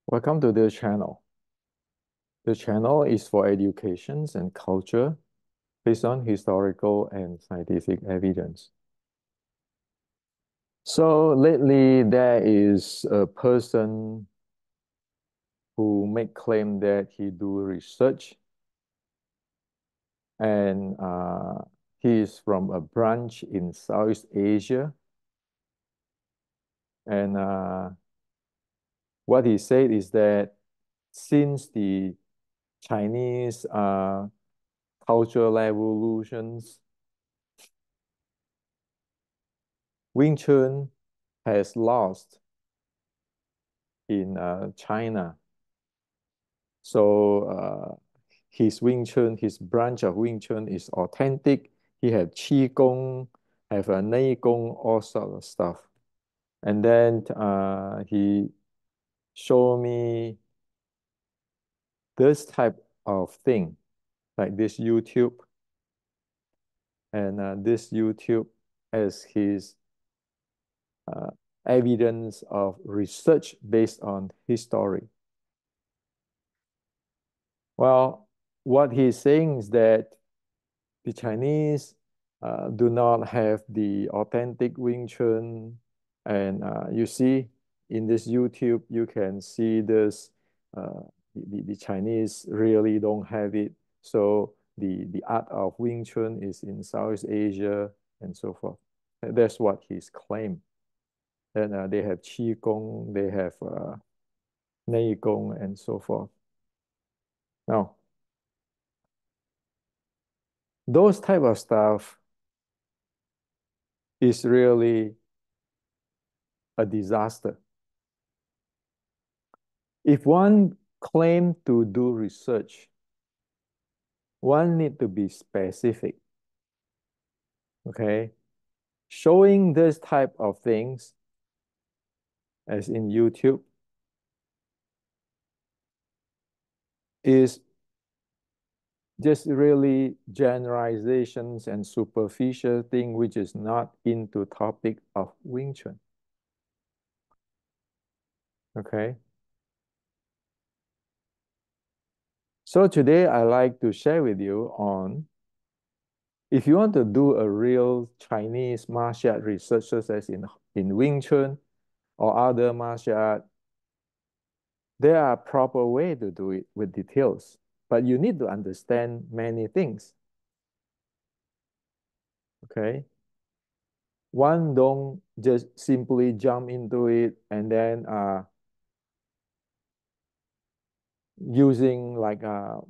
Welcome to this channel. The channel is for education and culture based on historical and scientific evidence. So lately, there is a person who make claim that he do research, and he is from a branch in Southeast Asia. And what he said is that since the Chinese cultural revolutions, Wing Chun has lost in China. So his Wing Chun, his branch of Wing Chun is authentic. He have Qi Gong, have a Nei Gong, all sort of stuff. And then he showed me this type of thing, like this YouTube. And this YouTube as his uh, evidence of research based on history. Well, what he's saying is that the Chinese do not have the authentic Wing Chun. And you see in this YouTube, you can see this, the Chinese really don't have it. So the art of Wing Chun is in Southeast Asia and so forth. That's what he's claimed. And they have Qi Gong, they have Nei Gong, and so forth. Now, those type of stuff is really a disaster. If one claim to do research, one need to be specific, okay? Showing this type of things as in YouTube is just really generalizations and superficial thing which is not into topic of Wing Chun, okay? So today I like to share with you on if you want to do a real Chinese martial art research, such as in Wing Chun or other martial art, there are proper way to do it with details, but you need to understand many things, okay? One don't just simply jump into it and then using like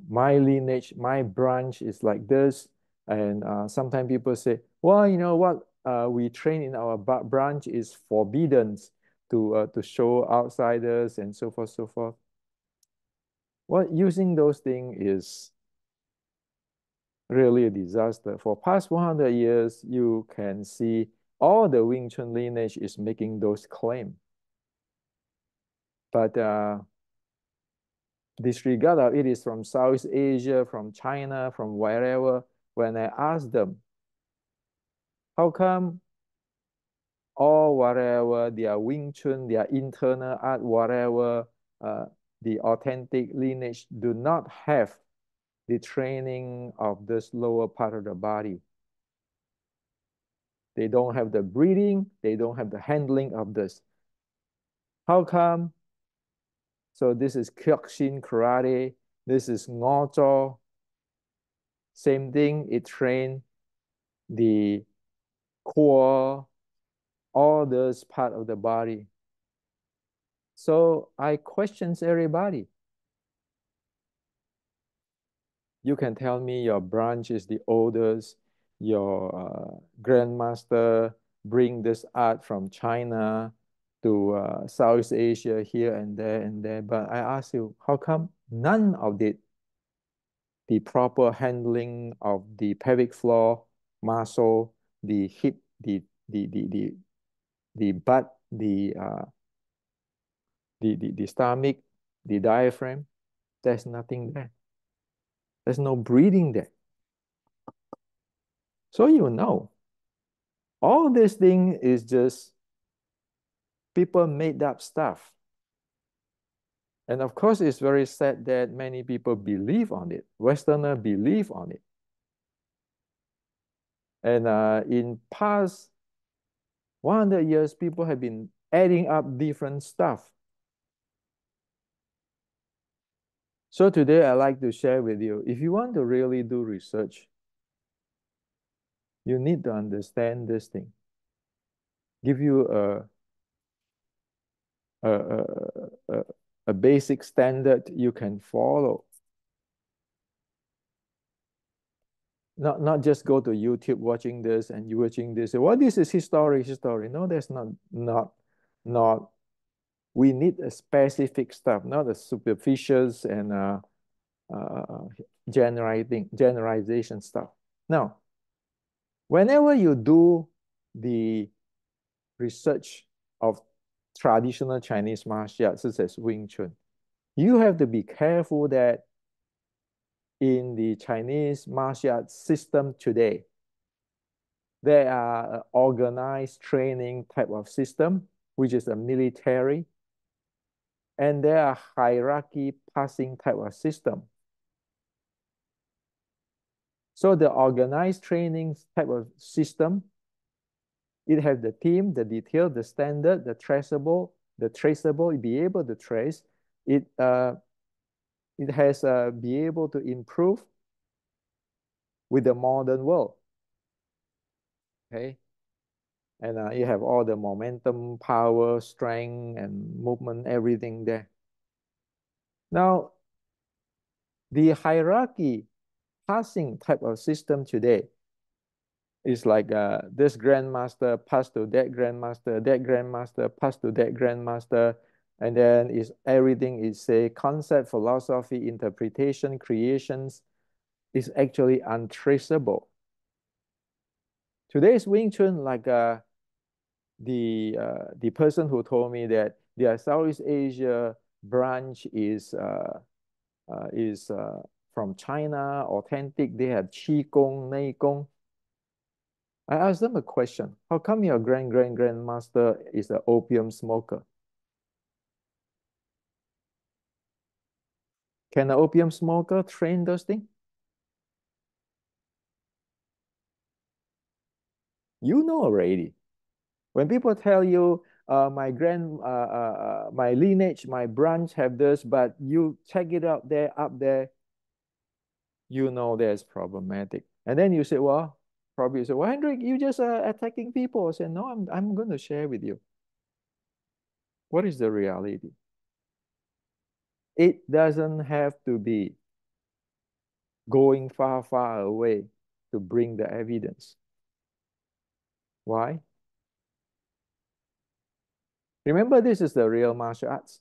my lineage, my branch is like this. And sometimes people say, well, you know what, we train in our branch is forbidden to show outsiders and so forth, so forth. Well, using those things is really a disaster. For past 100 years, you can see all the Wing Chun lineage is making those claims. But disregard of it is from Southeast Asia, from China, from wherever. When I ask them, how come all whatever, their Wing Chun, their internal art, whatever, uh, the authentic lineage do not have the training of this lower part of the body. They don't have the breathing, they don't have the handling of this. How come? So this is Kyokushin karate, this is Ngo Cho. Same thing, it train the core, all those part of the body. So I questions everybody. You can tell me your branch is the oldest, your grandmaster bring this art from China to Southeast Asia here and there and there. But I ask you, how come none of the proper handling of the pelvic floor, muscle, the hip, the butt, the stomach, the diaphragm, there's nothing there. There's no breathing there. So you know, all this thing is just people made up stuff. And of course, it's very sad that many people believe on it. Westerner believe on it. And in past 100 years, people have been adding up different stuff. So today I'd like to share with you, if you want to really do research, you need to understand this thing. Give you a, a, a, a basic standard you can follow. Not just go to YouTube watching this and you watching this. Well, this is history. No, that's not. We need a specific stuff, not a superficial and uh, generalization stuff. Now, whenever you do the research of traditional Chinese martial arts, such as Wing Chun, you have to be careful that in the Chinese martial arts system today, there are an organized training type of system, which is a military, and there are hierarchy passing type of system. So the organized training type of system, it has the team, the detail, the standard, the traceable, be able to trace. It has be able to improve with the modern world. Okay. And you have all the momentum, power, strength, and movement, everything there. Now, the hierarchy passing type of system today is like this grandmaster pass to that grandmaster pass to that grandmaster, and then is everything is say concept, philosophy, interpretation, creations is actually untraceable. Today's Wing Chun, like the person who told me that their Southeast Asia branch is from China, authentic. They have Qi Gong, Nei Gong. I asked them a question. How come your grandmaster is an opium smoker? Can an opium smoker train those things? You know already. When people tell you, my lineage, my branch have this, but you check it out there, up there, you know there's problematic. And then you say, well, probably you say, well, Hendrik, you just attacking people. I say, no, I'm going to share with you. What is the reality? It doesn't have to be going far away to bring the evidence. Why? Remember, this is the real martial arts.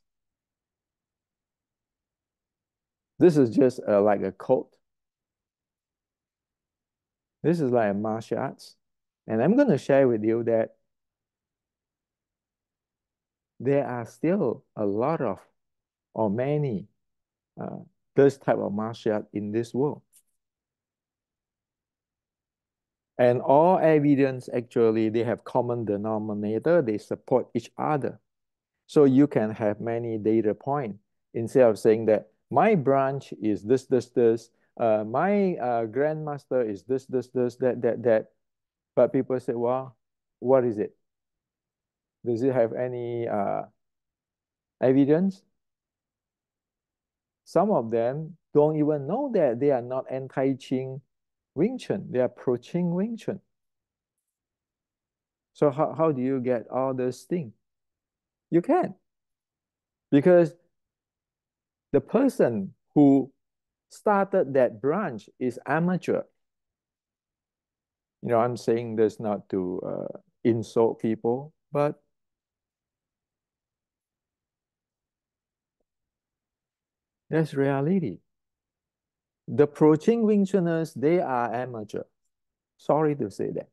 This is just like a code. This is like a martial arts. And I'm going to share with you that there are still a lot of, or many, uh, this type of martial art in this world. And all evidence, actually, they have common denominator. They support each other. So you can have many data points instead of saying that my branch is this, my grandmaster is this, that. But people say, well, what is it? Does it have any evidence? Some of them don't even know that they are not anti-Qing Wing Chun. They are pro-Qing Wing Chun. So how do you get all this thing? You can. Because the person who started that branch is amateur. You know, I'm saying this not to insult people, but that's reality. The pro-Qing Wing Chuners, they are amateur. Sorry to say that.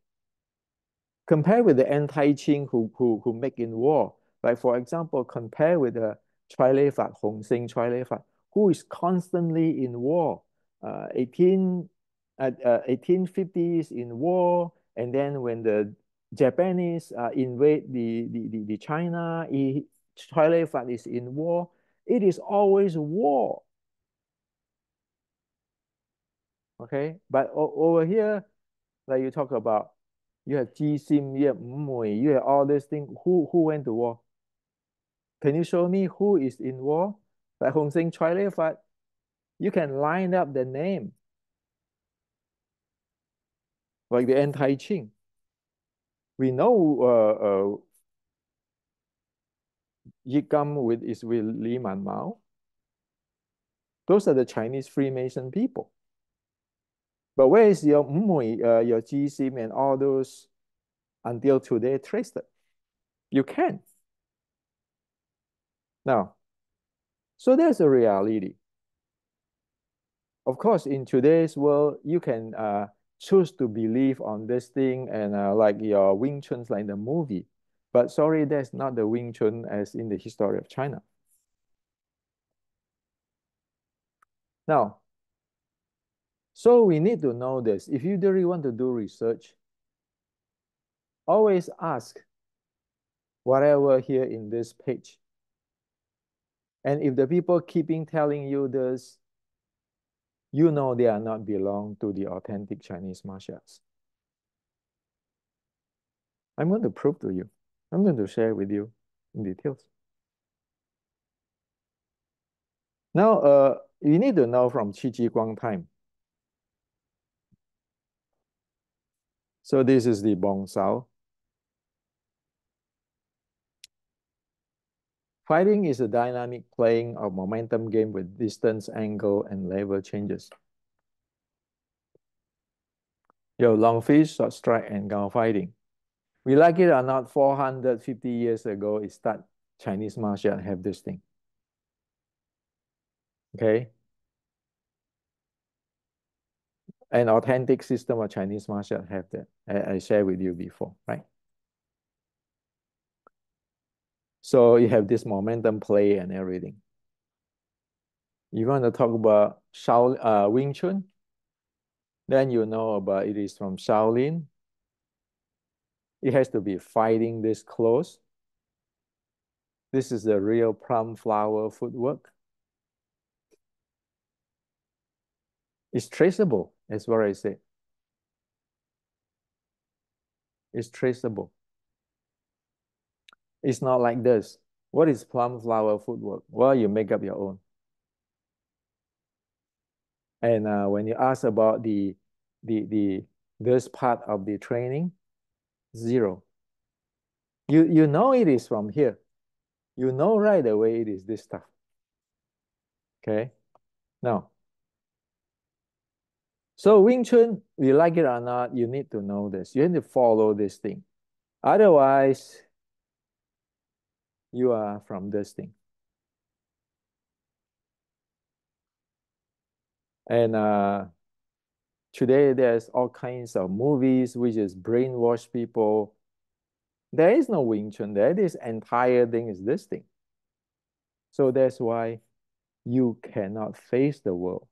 Compare with the anti-Qing who make in war. Like for example, compare with the Chai Lei Fat, Hong Sing Chai Lei Fat, who is constantly in war. 1850s in war, and then when the Japanese invade the China, Chai Lei Fat is in war, It is always war. Okay, but over here, like you talk about, you have Ji Sim, you have Mui, you have all these things. Who went to war? Can you show me who is in war? Like Hong Sing Choi Lei Fat, you can line up the name, like the anti-Qing. We know Yi Gam with Li Man Mao. Those are the Chinese Freemason people. But where is your Mui, your Ji Sim and all those until today traced? You can't. Now, so there's a reality. Of course, in today's world, you can choose to believe on this thing and like your Wing Chun, like the movie. But sorry, that's not the Wing Chun as in the history of China. Now, so we need to know this. If you really want to do research, always ask whatever here in this page. And if the people keeping telling you this, you know they are not belong to the authentic Chinese martial arts. I'm going to prove to you. I'm going to share with you in details. Now, you need to know from Qi Ji Guang time. So this is the Bong Sao. Fighting is a dynamic playing of momentum game with distance, angle, and level changes. Yo, long fish, short strike, and gun fighting. We like it or not, 450 years ago, it start Chinese martial art have this thing. Okay? An authentic system of Chinese martial art have that. I shared with you before, right? So you have this momentum play and everything. You want to talk about Wing Chun? Then you know about it is from Shaolin. It has to be fighting this close. This is the real plum flower footwork. It's traceable, that's what I say. It's traceable. It's not like this. What is plum flower footwork? Well, you make up your own. And when you ask about this part of the training, zero. You know it is from here. You know right away it is this stuff. Okay. Now, so Wing Chun, you like it or not, you need to know this. You need to follow this thing. Otherwise, you are from this thing. And today there's all kinds of movies which is brainwash people. There is no Wing Chun there. This entire thing is this thing. So that's why you cannot face the world.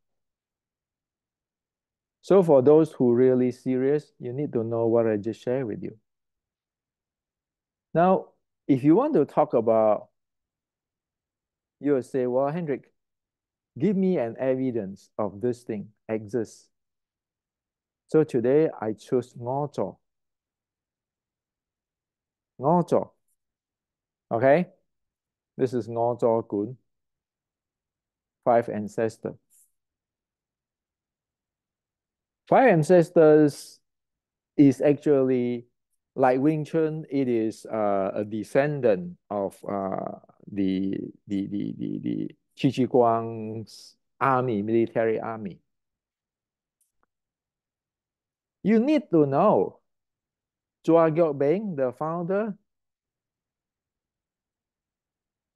So for those who really serious, you need to know what I just shared with you. Now, if you want to talk about, you will say, well, Hendrik, give me an evidence of this thing exists. So today I choose Ngo Cho. Ngo Cho. Okay? This is Ngo Cho Kun. 5 ancestors. 5 ancestors is actually like Wing Chun. It is a descendant of the Qi Ji Guang's army, military army. You need to know Chua Gyok Beng, the founder,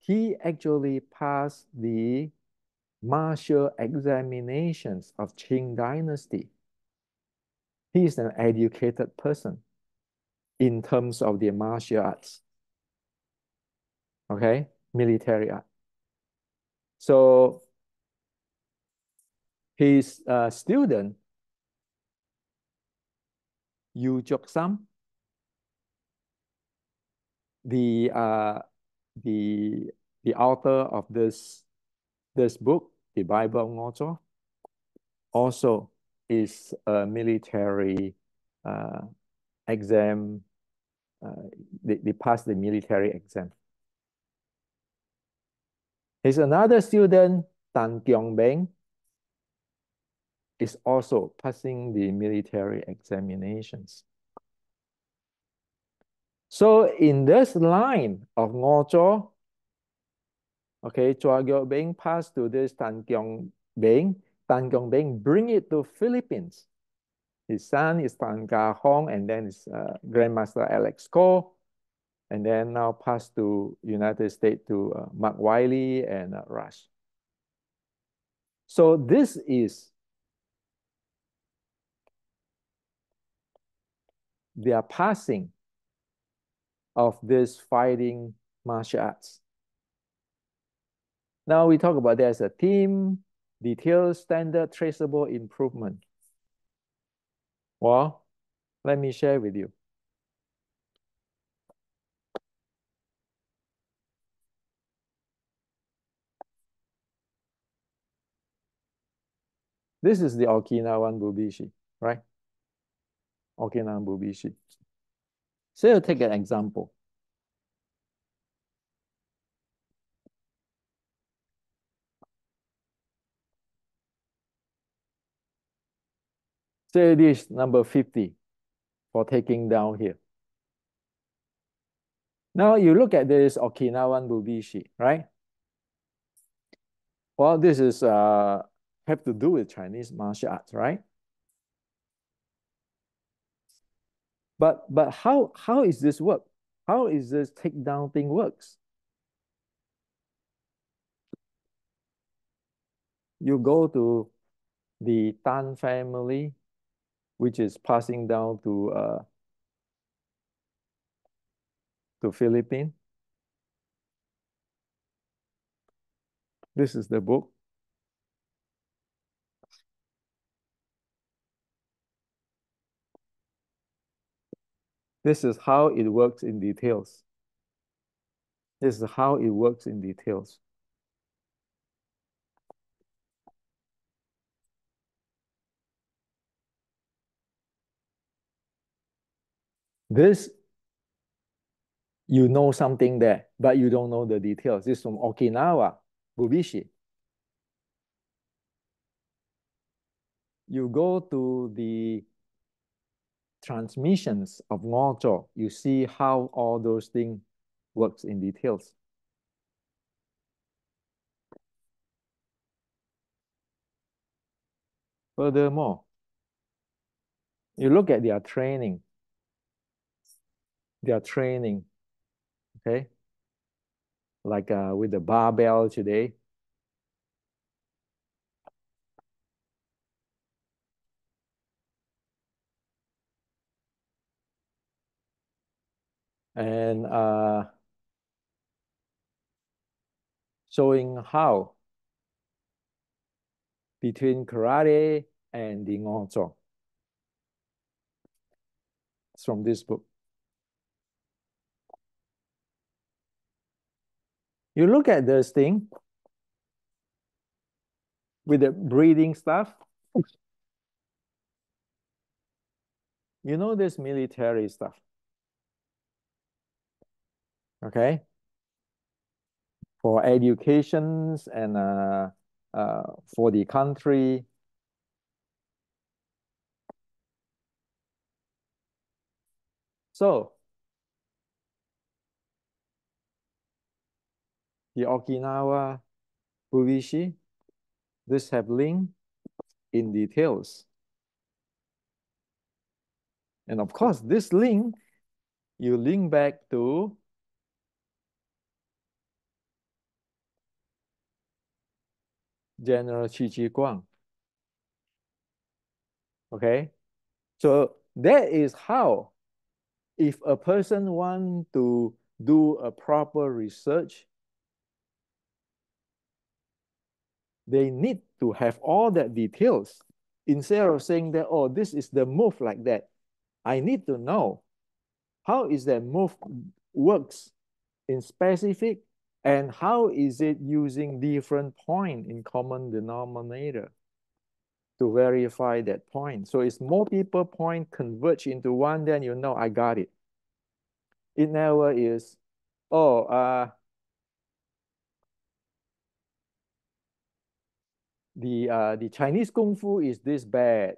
he actually passed the martial examinations of Qing dynasty. He is an educated person in terms of the martial arts. Okay, military art. So his student, Yu Chok Sam, the the the author of this This book, the Bible of Ngo Cho, also is a military uh, exam. They passed the military exam. Here's another student, Tan Kyong Beng, is also passing the military examinations. So in this line of Ngo Cho, okay, Chua Gyo Beng passed to this Tan Kyong Beng. Tan Kyong Beng bring it to Philippines. His son is Tan Ka Hong, and then his Grandmaster Alex Ko, and then now passed to United States to Mark Wiley and Rush. So this is their passing of this fighting martial arts. Now we talk about there's a team, detailed, standard, traceable improvement. Well, let me share with you. This is the Okinawan Bubishi, right? Okinawan Bubishi. So you take an example. Say this number 50 for taking down here. Now you look at this Okinawan Bubishi, right? Well, this is have to do with Chinese martial arts, right? But how is this work? How is this takedown thing works? You go to the Tan family, which is passing down to Philippines. This is the book. This is how it works in details. This is how it works in details. This, you know something there, but you don't know the details. This is from Okinawa, Bubishi. You go to the transmissions of Ngo Cho, you see how all those things works in details. Furthermore, you look at their training, okay? Like with the barbell today. And showing how between karate and the Ngo Cho. It's from this book. You look at this thing with the breathing stuff. You know this military stuff. Okay? For educations and for the country. So the Okinawa Bubishi, this have link in details. And of course, this link, you link back to General Chi Chi Guang. Okay? So that is how, if a person want to do a proper research, they need to have all that details. Instead of saying that, oh, this is the move like that, I need to know how is that move works in specific And how is it using different point in common denominator to verify that point? So it's multiple point converge into one, then you know I got it. It never is, oh, the Chinese Kung Fu is this bad.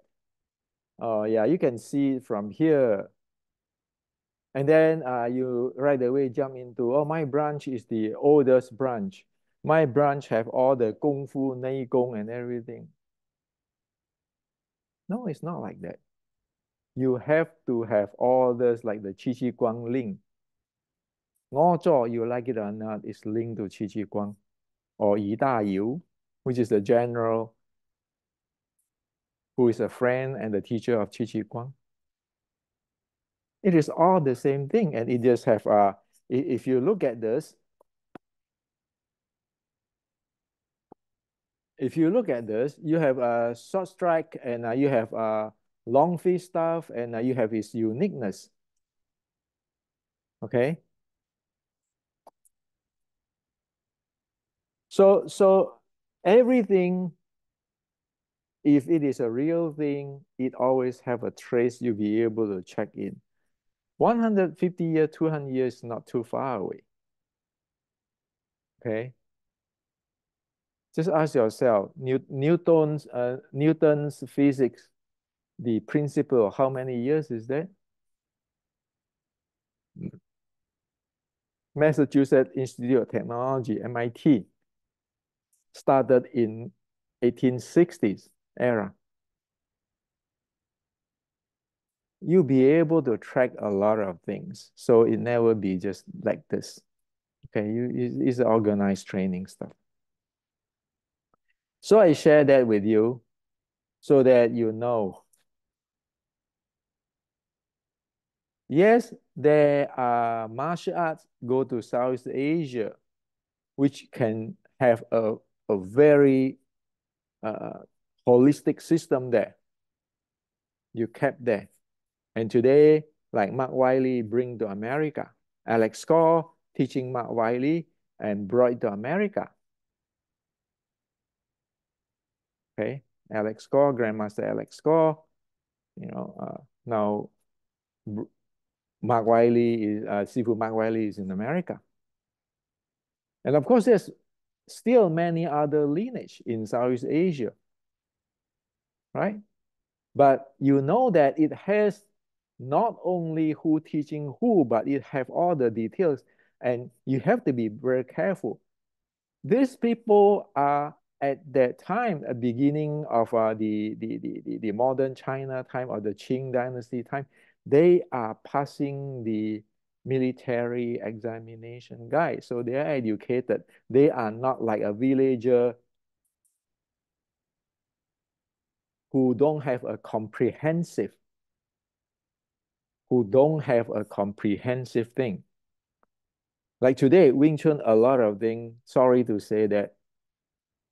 Oh yeah, you can see it from here. And then you right away jump into, oh, my branch is the oldest branch. My branch have all the Kung Fu, Nei Gong and everything. No, it's not like that. You have to have all this like the Qi Qi Guang link. Ngo Cho, you like it or not, is linked to Qi Qi Guang or Yi Da Yu, which is the general who is a friend and the teacher of Qi Qi Guang. It is all the same thing, and it just have if you look at this, you have a short strike and you have a long fist stuff and you have its uniqueness. Okay. So everything, if it is a real thing, it always have a trace you'll be able to check in. 150 years, 200 years is not too far away. Okay. Just ask yourself, Newton's physics, the principle, how many years is that? Massachusetts Institute of Technology, MIT, started in 1860s era. You'll be able to track a lot of things. So it never be just like this. Okay, it's organized training stuff. So I share that with you so that you know. Yes, there are martial arts go to Southeast Asia, which can have a very uh, holistic system there. You kept there. And today, like Mark Wiley bring to America, Alex Score teaching Mark Wiley and brought to America. Okay, Alex Score, Grandmaster Alex Score, now Mark Wiley is Sifu Mark Wiley is in America. And of course, there's still many other lineage in Southeast Asia, right? But you know that it has not only who teaching who, but it have all the details, and you have to be very careful. These people are at that time, a beginning of the modern China time or the Qing dynasty time, they are passing the military examination guide. So they are educated. They are not like a villager who don't have a comprehensive thing. Like today, Wing Chun, a lot of things, sorry to say that,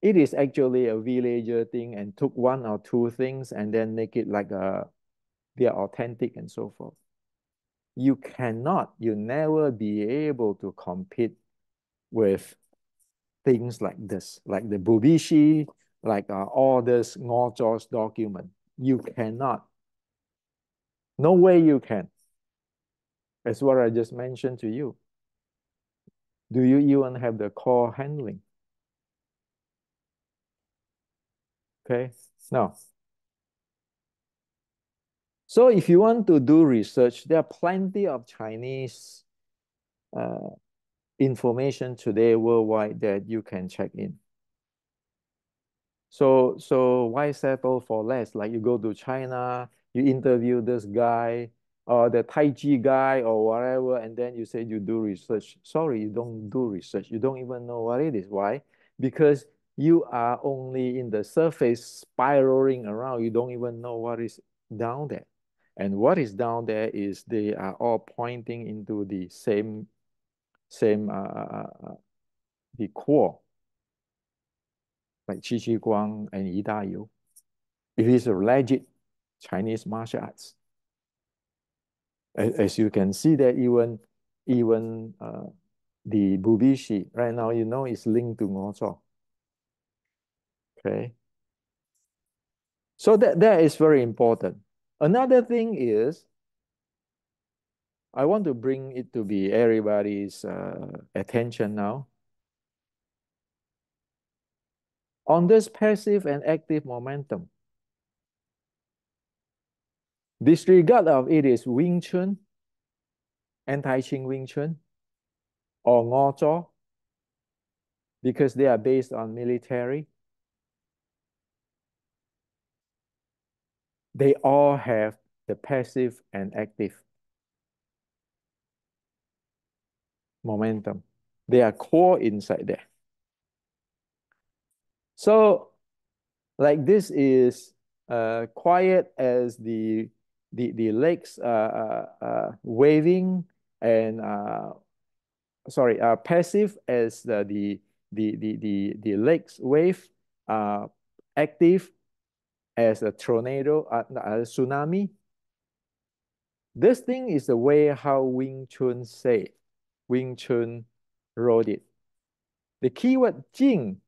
it is actually a villager thing and took one or two things and then make it like they are authentic and so forth. You never be able to compete with things like this, like the Bubishi, like all this Ngo Cho's document. You cannot. No way you can. That's what I just mentioned to you. Do you even have the core handling? Okay, now. So if you want to do research, there are plenty of Chinese information today worldwide that you can check in. So why settle for less? Like you go to China, you interview this guy or the Tai Chi guy or whatever, and then you say you do research. Sorry, you don't do research. You don't even know what it is. Why? Because you are only in the surface spiraling around. You don't even know what is down there. And what is down there is they are all pointing into the same the core, like Qi Qi Guang and Yi Da Yu. It is a legit Chinese martial arts. As you can see that even the Bubishi right now, you know, is linked to Ngo Cho. Okay. So that is very important. Another thing is, I want to bring it to be everybody's attention now. On this passive and active momentum, disregard of it is Wing Chun, anti-Ching Wing Chun, or Ngo Cho, because they are based on military. They all have the passive and active momentum. They are core inside there. So, like this is quiet as the legs waving, and sorry, passive as the legs wave, active as a tornado, a tsunami. This thing is the way how Wing Chun say, Wing Chun wrote it. The keyword Jing,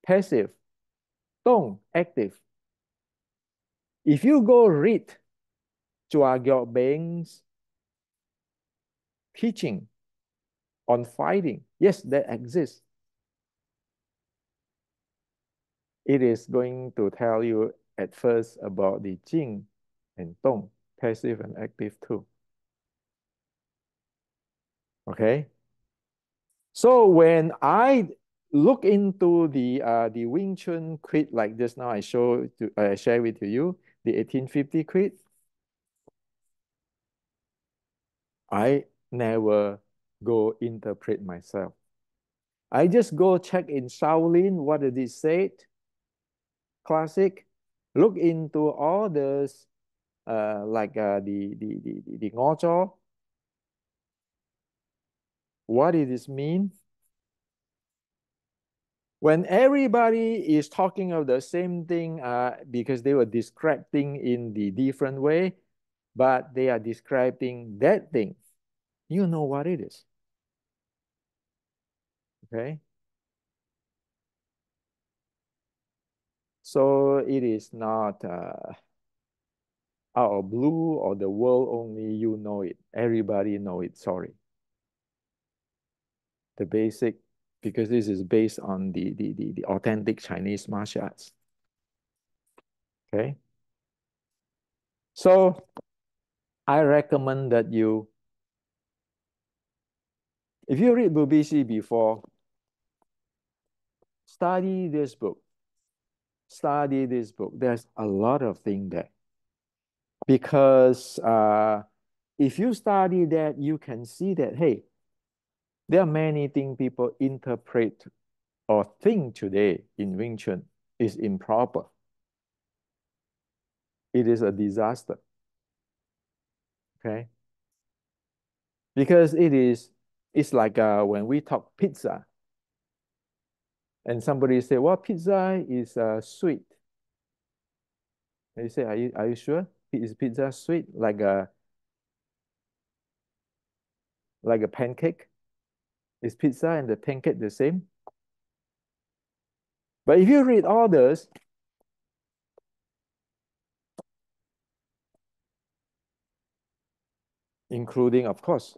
passive, Dong, active. If you go read Chua Gyok Beng's teaching on fighting, yes, that exists. It is going to tell you at first about the Jing and Dong, passive and active too. Okay. So when I look into the Wing Chun crit, like just now I share with you the 1850 crit, I never go interpret myself. I just go check in Shaolin what did it say, classic, look into all this like the Ngo Cho, what did this mean? When everybody is talking of the same thing, because they were describing in the different way, but they are describing that thing, you know what it is. Okay. So it is not out of blue or the world only you know it. Everybody know it, sorry. The basic, because this is based on the authentic Chinese martial arts. Okay. So I recommend that if you read Bubishi before, study this book. Study this book. There's a lot of things there. Because if you study that, you can see that, hey, there are many things people interpret or think today in Wing Chun is improper. It is a disaster. Okay? Because it's like when we talk pizza, and somebody say, well, pizza is sweet. And you say, are you sure? Is pizza sweet? Like a pancake? Is pizza and the pancake the same? But if you read others, including, of course,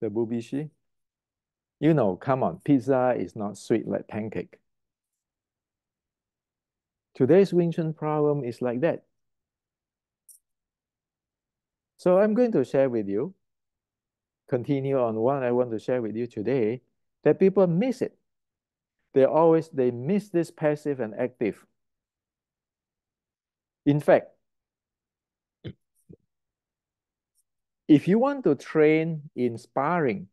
the Bubishi, you know, come on, pizza is not sweet like pancake. Today's Wing Chun problem is like that. So I'm going to share with you, continue on what I want to share with you today, that people miss it. They miss this passive and active. In fact, if you want to train in sparring,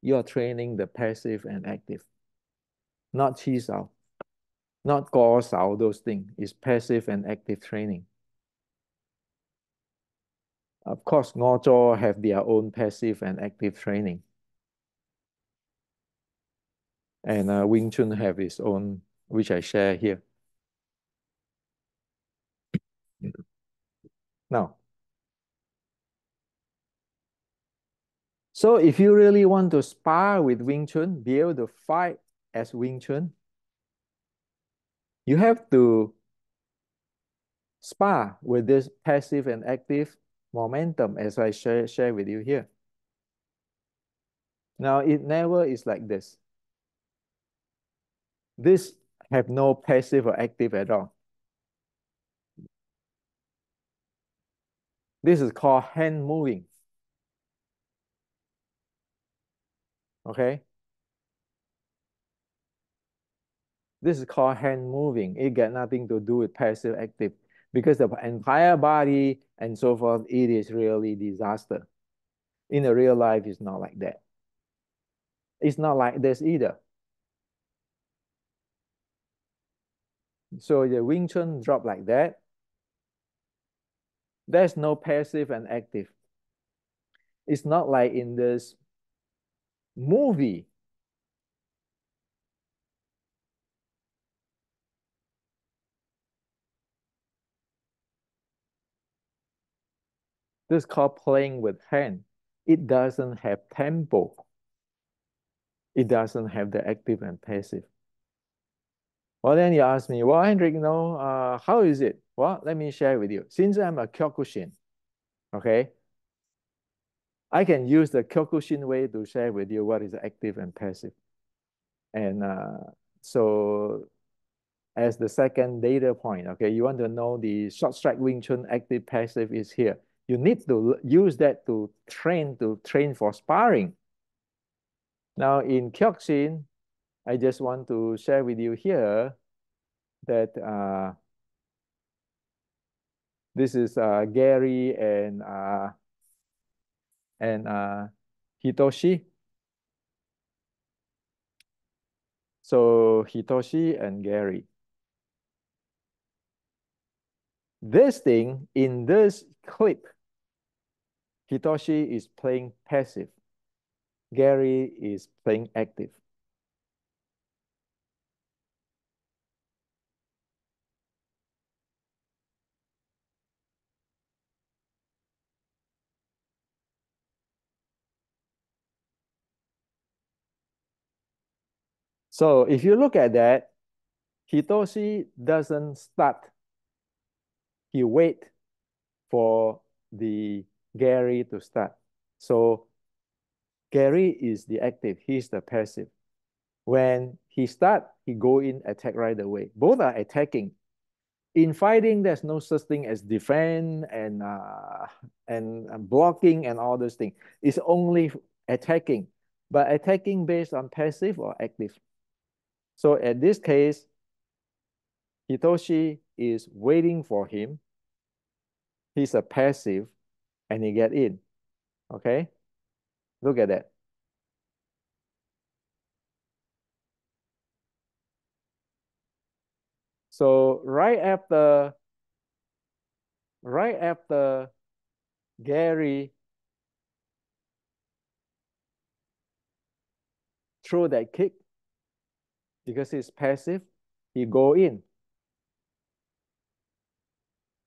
you're training the passive and active, not chi sao, not go sao, those things. It's passive and active training. Of course, Ngo Cho have their own passive and active training. And Wing Chun have its own, which I share here. Now, So if you really want to spar with Wing Chun, be able to fight as Wing Chun, you have to spar with this passive and active momentum as I share with you here. Now, it never is like this. This have no passive or active at all. This is called hand moving, okay? This is called hand moving. It got nothing to do with passive active because the entire body and so forth, it is really disaster. In the real life, it's not like that. It's not like this either. So the Wing Chun drop like that. There's no passive and active. It's not like in this movie. This is called playing with hand. It doesn't have tempo. It doesn't have the active and passive. Well, then you ask me, well, Hendrik, how is it? Well, let me share with you. Since I'm a Kyokushin, okay, I can use the Kyokushin way to share with you what is active and passive. And so as the second data point, okay, you want to know the short strike Wing Chun active passive is here. You need to use that to train for sparring. Now in Kyokushin, I just want to share with you here that this is Gary and Hitoshi. So Hitoshi and Gary. This thing in this clip, Hitoshi is playing passive. Gary is playing active. So if you look at that, Hitoshi doesn't start. He wait for the Gary to start. So Gary is the active, he's the passive. When he start, he go in attack right away. Both are attacking. In fighting, there's no such thing as defend and blocking and all those things. It's only attacking, but attacking based on passive or active. So at this case, Hitoshi is waiting for him. He's a passive and he get in. Okay? Look at that. So right after Gary throw that kick, because he's passive, he go in.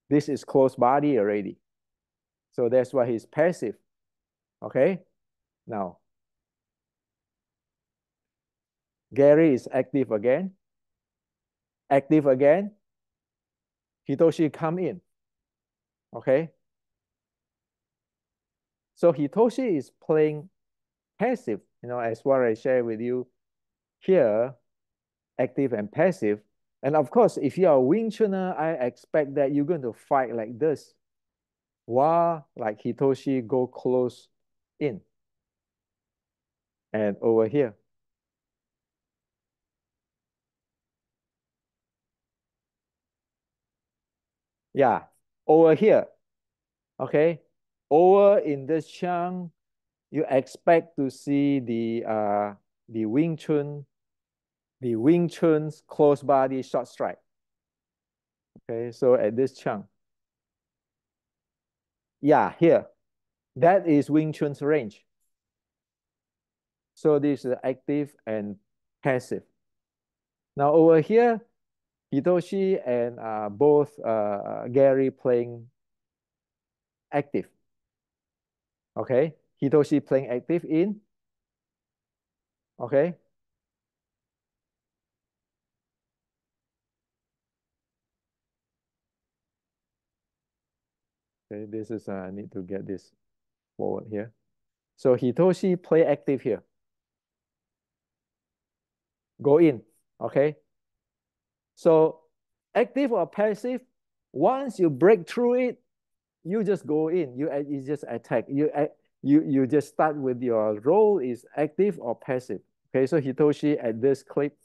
This is close body already. So that's why he's passive. Okay? Now, Gary is active again. Active again. Hitoshi come in. Okay? So Hitoshi is playing passive, as what I share with you here, active and passive. And of course, if you are a Wing Chuner, I expect that you're going to fight like this, while like Hitoshi go close in. And over here. Yeah, over here. Okay. Over in this chunk, you expect to see the Wing Chun, the Wing Chun's close body short strike. Okay, so at this chunk. Yeah, here. That is Wing Chun's range. So this is active and passive. Now over here, Hitoshi and both Gary playing active. Okay, Hitoshi playing active in, okay? Okay, this is, I need to get this forward here. So Hitoshi play active here. Go in, okay? So active or passive, once you break through it, you just go in. You just attack. You just start with your role is active or passive. Okay, so Hitoshi at this clip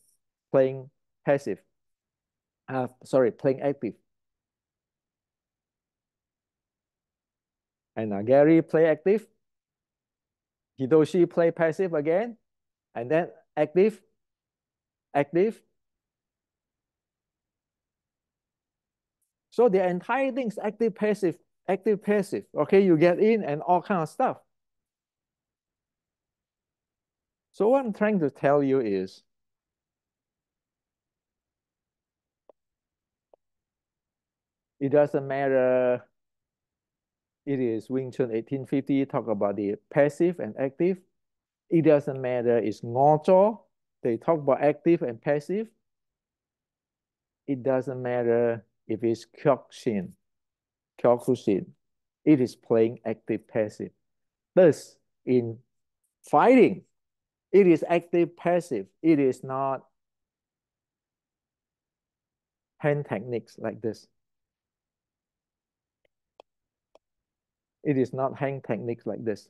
playing passive. Sorry, playing active. And Gary play active. Hitoshi play passive again, and then active, active. So the entire thing is active, passive, active, passive. Okay, you get in and all kind of stuff. So what I'm trying to tell you is, it doesn't matter. It is Wing Chun 1850, talk about the passive and active. It doesn't matter, it's Ngo Cho, they talk about active and passive. It doesn't matter if it's Kyokushin, Kyokushin. It is playing active, passive. Thus, in fighting, it is active, passive. It is not hand techniques like this. It is not hand techniques like this.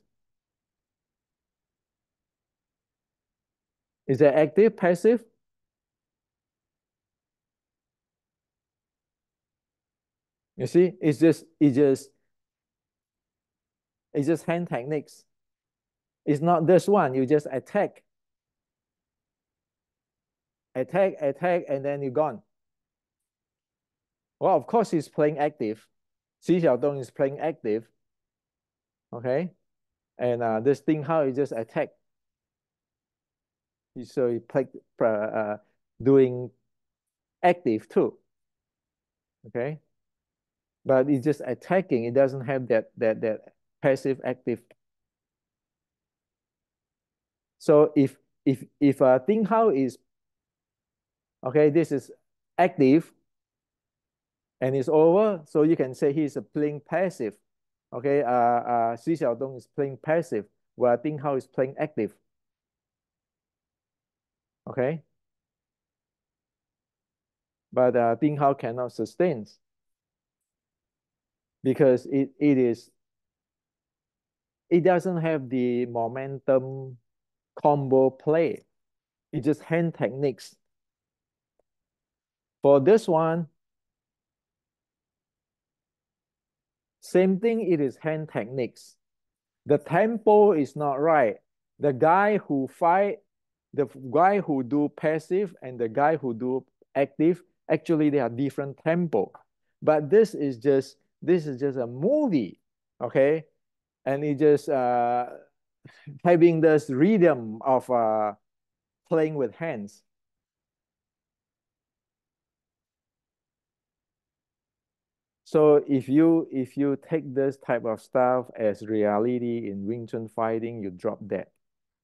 Is it active, passive? You see, it's just hand techniques. It's not this one. You just attack, attack, attack, and then you're gone. Well, of course, he's playing active. Xi Xiaodong is playing active. Okay. And this thing, how he just attack. So he played doing active too. Okay. But it's just attacking. It doesn't have that passive active. So if Ding Hao is okay, this is active and it's over, so you can say he's playing passive. Okay, Xi Xiaodong is playing passive, while Ding Hao is playing active. Okay, but Ding Hao cannot sustain because it doesn't have the momentum combo play. It's just hand techniques. For this one, same thing, it is hand techniques. The tempo is not right. The guy who fight, the guy who do passive and the guy who do active, actually they are different tempo. But this is just a movie, okay? And it just having this rhythm of playing with hands. So if you take this type of stuff as reality in Wing Chun fighting, you drop that.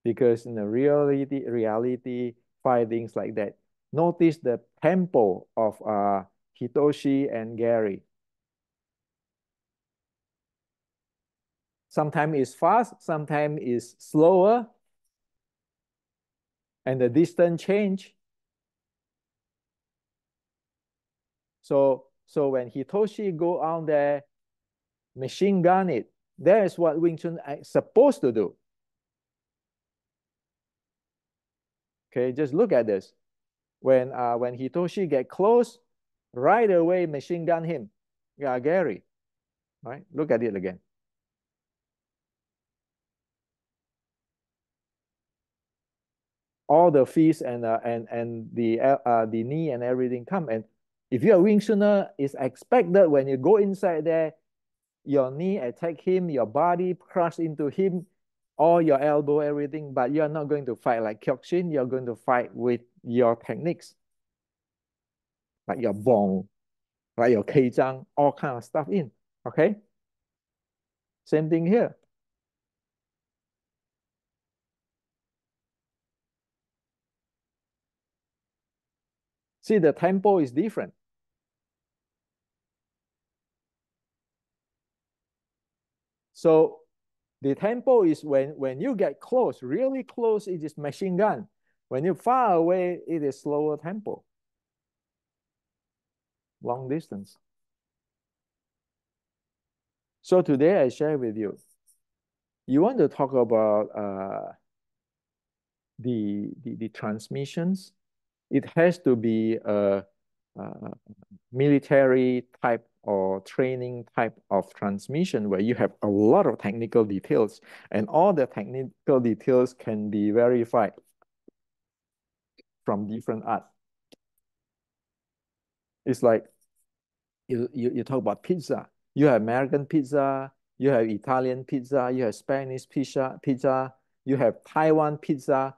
Because in the reality fightings like that, notice the tempo of Hitoshi and Gary. Sometimes it's fast, sometimes it's slower, and the distance change. So when Hitoshi go out there, machine gun it, that is what Wing Chun is supposed to do. Okay, just look at this. When Hitoshi get close, right away machine gun him. Yeah, Gary. Right? Look at it again. All the fees and the knee and everything come. And if you're a Wing Chuner, it's expected when you go inside there, your knee attack him, your body crush into him, all your elbow, everything. But you're not going to fight like Kyokushin. You're going to fight with your techniques, like your bong, like your keizang, all kind of stuff in. Okay. Same thing here. See, the tempo is different. So the tempo is when you get close, really close, it is machine gun. When you're far away, it is slower tempo, long distance. So today I share with you. You want to talk about the transmissions. It has to be a military type or training type of transmission where you have a lot of technical details, and all the technical details can be verified from different art. It's like you talk about pizza. You have American pizza, you have Italian pizza, you have Spanish pizza, you have Taiwan pizza.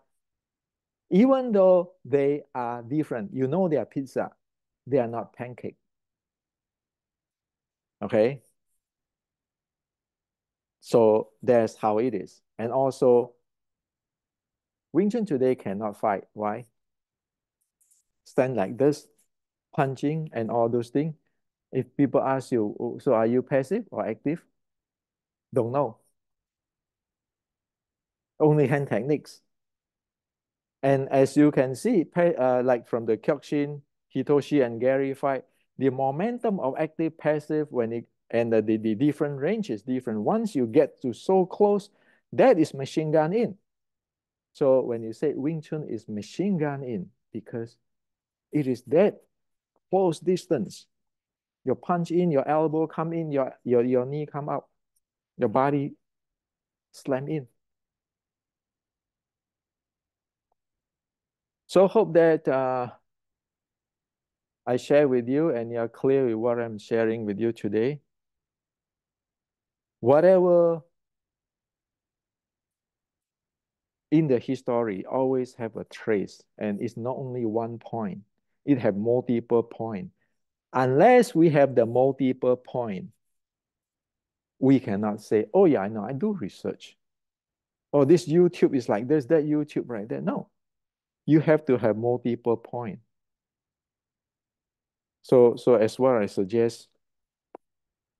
Even though they are different, you know they are pizza, they are not pancake. Okay? So that's how it is. And also, Wing Chun today cannot fight. Why? Stand like this, punching and all those things. If people ask you, "Oh, so are you passive or active?" Don't know. Only hand techniques. And as you can see, like from the Kyokushin, Hitoshi and Gary fight, the momentum of active passive when it and the different ranges different. Once you get to so close, that is machine gun in. So when you say Wing Chun is machine gun in, because it is that close distance. Your punch in, your elbow come in, your knee come out, your body slam in. So hope that I share with you and you're clear with what I'm sharing with you today. Whatever in the history always have a trace, and it's not only one point, it have multiple point. Unless we have the multiple point, we cannot say, oh yeah, I know, I do research. Oh, this YouTube is like this, that YouTube right there. No, you have to have multiple point. So as well, I suggest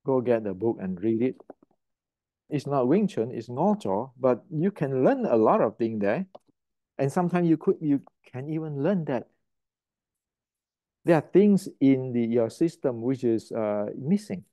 go get the book and read it. It's not Wing Chun, it's Ngo Cho, but you can learn a lot of things there. And sometimes you can even learn that there are things in your system which is missing.